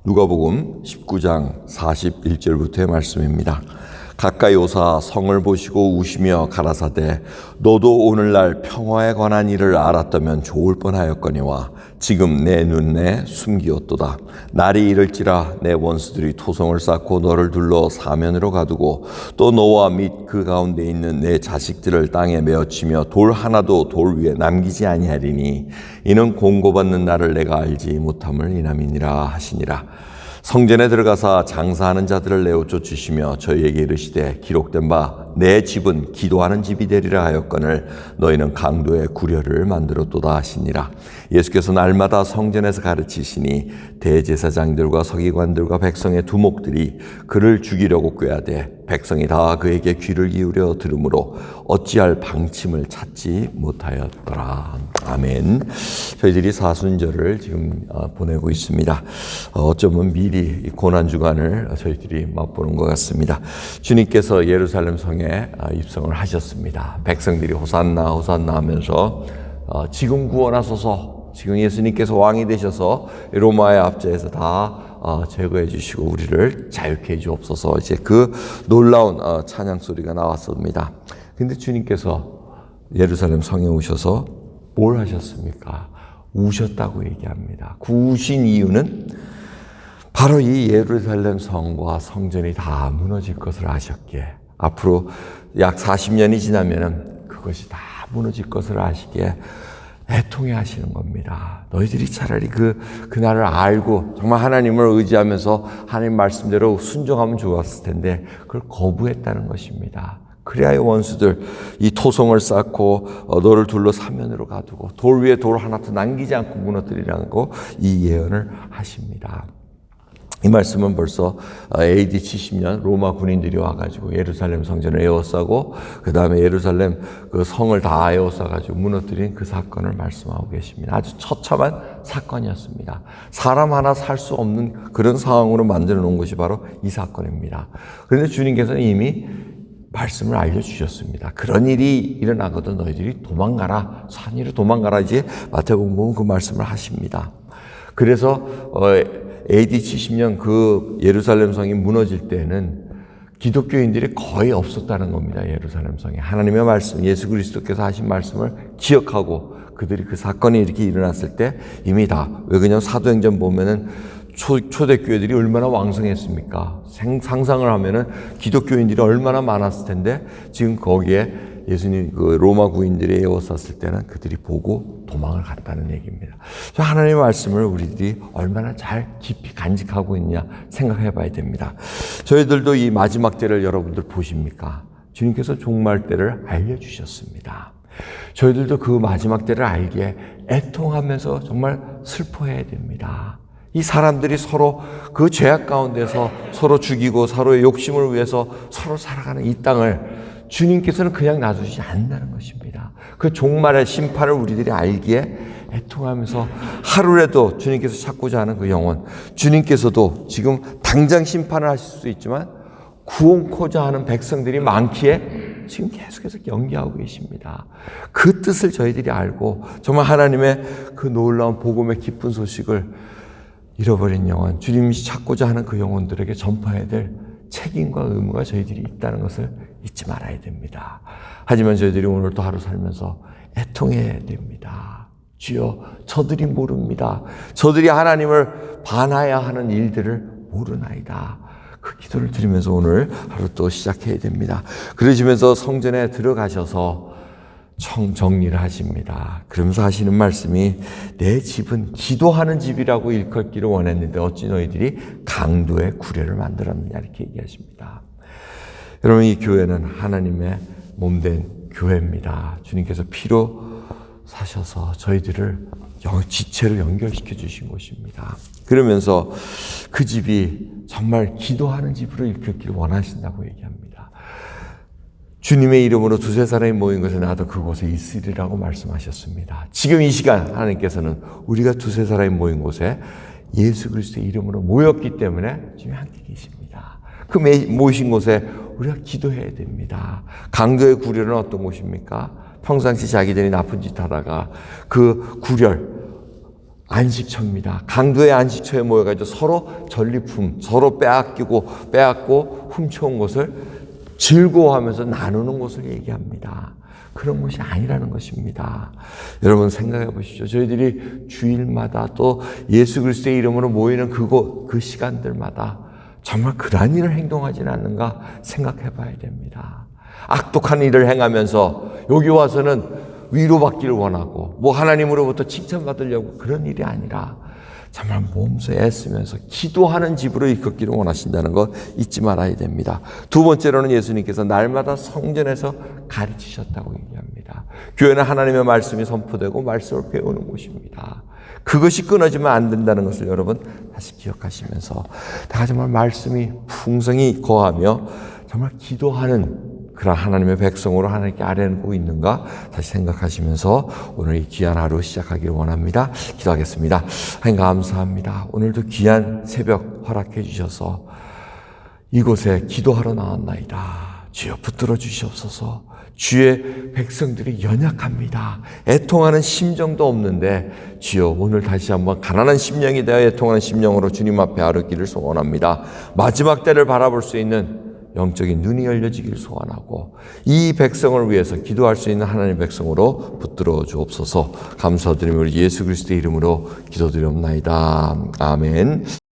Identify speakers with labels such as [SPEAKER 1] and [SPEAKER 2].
[SPEAKER 1] 누가복음 19장 41절부터의 말씀입니다. 가까이 오사 성을 보시고 우시며 가라사대 너도 오늘날 평화에 관한 일을 알았다면 좋을 뻔하였거니와 지금 내 눈에 숨기었도다. 날이 이를지라 내 원수들이 토성을 쌓고 너를 둘러 사면으로 가두고 또 너와 및 그 가운데 있는 내 자식들을 땅에 메어치며 돌 하나도 돌 위에 남기지 아니하리니 이는 공고받는 날을 내가 알지 못함을 인함이니라 하시니라. 성전에 들어가사 장사하는 자들을 내어 쫓으시며 저희에게 이르시되 기록된 바 내 집은 기도하는 집이 되리라 하였거늘 너희는 강도의 구려를 만들었도다 하시니라. 예수께서 날마다 성전에서 가르치시니 대제사장들과 서기관들과 백성의 두목들이 그를 죽이려고 꾀하되 백성이 다 그에게 귀를 기울여 들으므로 어찌할 방침을 찾지 못하였더라. 아멘. 저희들이 사순절을 지금 보내고 있습니다. 어쩌면 미리 고난주간을 저희들이 맛보는 것 같습니다. 주님께서 예루살렘 성에 입성을 하셨습니다. 백성들이 호산나 호산나 하면서 지금 구원하소서, 지금 예수님께서 왕이 되셔서 로마의 압제에서 다 제거해 주시고 우리를 자유케 해 주옵소서, 이제 그 놀라운 찬양 소리가 나왔습니다. 근데 주님께서 예루살렘 성에 오셔서 뭘 하셨습니까? 우셨다고 얘기합니다. 그 우신 이유는 바로 이 예루살렘 성과 성전이 다 무너질 것을 아셨기에, 앞으로 약 40년이 지나면 그것이 다 무너질 것을 아시기에 애통해 하시는 겁니다. 너희들이 차라리 그날을 알고 정말 하나님을 의지하면서 하나님 말씀대로 순종하면 좋았을 텐데 그걸 거부했다는 것입니다. 그래야 원수들 이 토성을 쌓고 너를 둘러 사면으로 가두고 돌 위에 돌 하나도 남기지 않고 무너뜨리라고 이 예언을 하십니다. 이 말씀은 벌써 AD 70년 로마 군인들이 와가지고 예루살렘 성전을 에워싸고 그 다음에 예루살렘 그 성을 다 에워싸가지고 무너뜨린 그 사건을 말씀하고 계십니다. 아주 처참한 사건이었습니다. 사람 하나 살 수 없는 그런 상황으로 만들어 놓은 것이 바로 이 사건입니다. 그런데 주님께서는 이미 말씀을 알려주셨습니다. 그런 일이 일어나거든 너희들이 도망가라, 산 위로 도망가라, 이제 마태복음 보면 그 말씀을 하십니다. 그래서 AD 70년 그 예루살렘 성이 무너질 때는 기독교인들이 거의 없었다는 겁니다. 예루살렘 성에 하나님의 말씀, 예수 그리스도께서 하신 말씀을 기억하고 그들이 그 사건이 이렇게 일어났을 때 이미 다, 왜 그냥 사도행전 보면은 초대교회들이 얼마나 왕성했습니까? 상상을 하면은 기독교인들이 얼마나 많았을 텐데 지금 거기에 예수님 그 로마 구인들이 에워쌌을 때는 그들이 보고 도망을 갔다는 얘기입니다. 하나님의 말씀을 우리들이 얼마나 잘 깊이 간직하고 있냐 생각해 봐야 됩니다. 저희들도 이 마지막 때를 여러분들 보십니까? 주님께서 종말 때를 알려주셨습니다. 저희들도 그 마지막 때를 알기에 애통하면서 정말 슬퍼해야 됩니다. 이 사람들이 서로 그 죄악 가운데서 서로 죽이고 서로의 욕심을 위해서 서로 살아가는 이 땅을 주님께서는 그냥 놔두지 않는다는 것입니다. 그 종말의 심판을 우리들이 알기에 애통하면서 하루라도 주님께서 찾고자 하는 그 영혼, 주님께서도 지금 당장 심판을 하실 수 있지만 구원코자 하는 백성들이 많기에 지금 계속해서 연기하고 계십니다. 그 뜻을 저희들이 알고 정말 하나님의 그 놀라운 복음의 기쁜 소식을 잃어버린 영혼, 주님이 찾고자 하는 그 영혼들에게 전파해야 될 책임과 의무가 저희들이 있다는 것을 잊지 말아야 됩니다. 하지만 저희들이 오늘도 하루 살면서 애통해야 됩니다. 주여, 저들이 모릅니다. 저들이 하나님을 반하야 하는 일들을 모르나이다. 그 기도를 드리면서 오늘 하루 또 시작해야 됩니다. 그러시면서 성전에 들어가셔서 정리를 하십니다. 그러면서 하시는 말씀이 내 집은 기도하는 집이라고 일컫기를 원했는데 어찌 너희들이 강도의 구례를 만들었느냐 이렇게 얘기하십니다. 여러분, 이 교회는 하나님의 몸된 교회입니다. 주님께서 피로 사셔서 저희들을 지체로 연결시켜 주신 곳입니다. 그러면서 그 집이 정말 기도하는 집으로 일컫기를 원하신다고 얘기합니다. 주님의 이름으로 두세 사람이 모인 곳에 나도 그곳에 있으리라고 말씀하셨습니다. 지금 이 시간 하나님께서는 우리가 두세 사람이 모인 곳에 예수 그리스도의 이름으로 모였기 때문에 지금 함께 계십니다. 그 모이신 곳에 우리가 기도해야 됩니다. 강도의 구렬은 어떤 곳입니까? 평상시 자기들이 나쁜 짓 하다가 그 구렬, 안식처입니다. 강도의 안식처에 모여가지고 서로 전리품, 서로 빼앗고 훔쳐온 것을 즐거워하면서 나누는 것을 얘기합니다. 그런 것이 아니라는 것입니다. 여러분 생각해 보십시오. 저희들이 주일마다 또 예수 그리스도의 이름으로 모이는 그 시간들마다 정말 그러한 일을 행동하지는 않는가 생각해 봐야 됩니다. 악독한 일을 행하면서 여기 와서는 위로받기를 원하고 하나님으로부터 칭찬받으려고 그런 일이 아니라 정말 몸소 애쓰면서 기도하는 집으로 이끌기를 원하신다는 거 잊지 말아야 됩니다. 두 번째로는 예수님께서 날마다 성전에서 가르치셨다고 얘기합니다. 교회는 하나님의 말씀이 선포되고 말씀을 배우는 곳입니다. 그것이 끊어지면 안 된다는 것을 여러분 다시 기억하시면서 내가 정말 말씀이 풍성히 거하며 정말 기도하는 그런 하나님의 백성으로 하나님께 아뢰고 있는가 다시 생각하시면서 오늘 이 귀한 하루 시작하기를 원합니다. 기도하겠습니다. 하나님 감사합니다. 오늘도 귀한 새벽 허락해 주셔서 이곳에 기도하러 나왔나이다. 주여 붙들어 주시옵소서. 주의 백성들이 연약합니다. 애통하는 심정도 없는데 주여 오늘 다시 한번 가난한 심령이 되어 애통하는 심령으로 주님 앞에 아뢰기를 소원합니다. 마지막 때를 바라볼 수 있는 영적인 눈이 열려지길 소원하고 이 백성을 위해서 기도할 수 있는 하나님의 백성으로 붙들어 주옵소서. 감사드리며 우리 예수 그리스도의 이름으로 기도드리옵나이다. 아멘.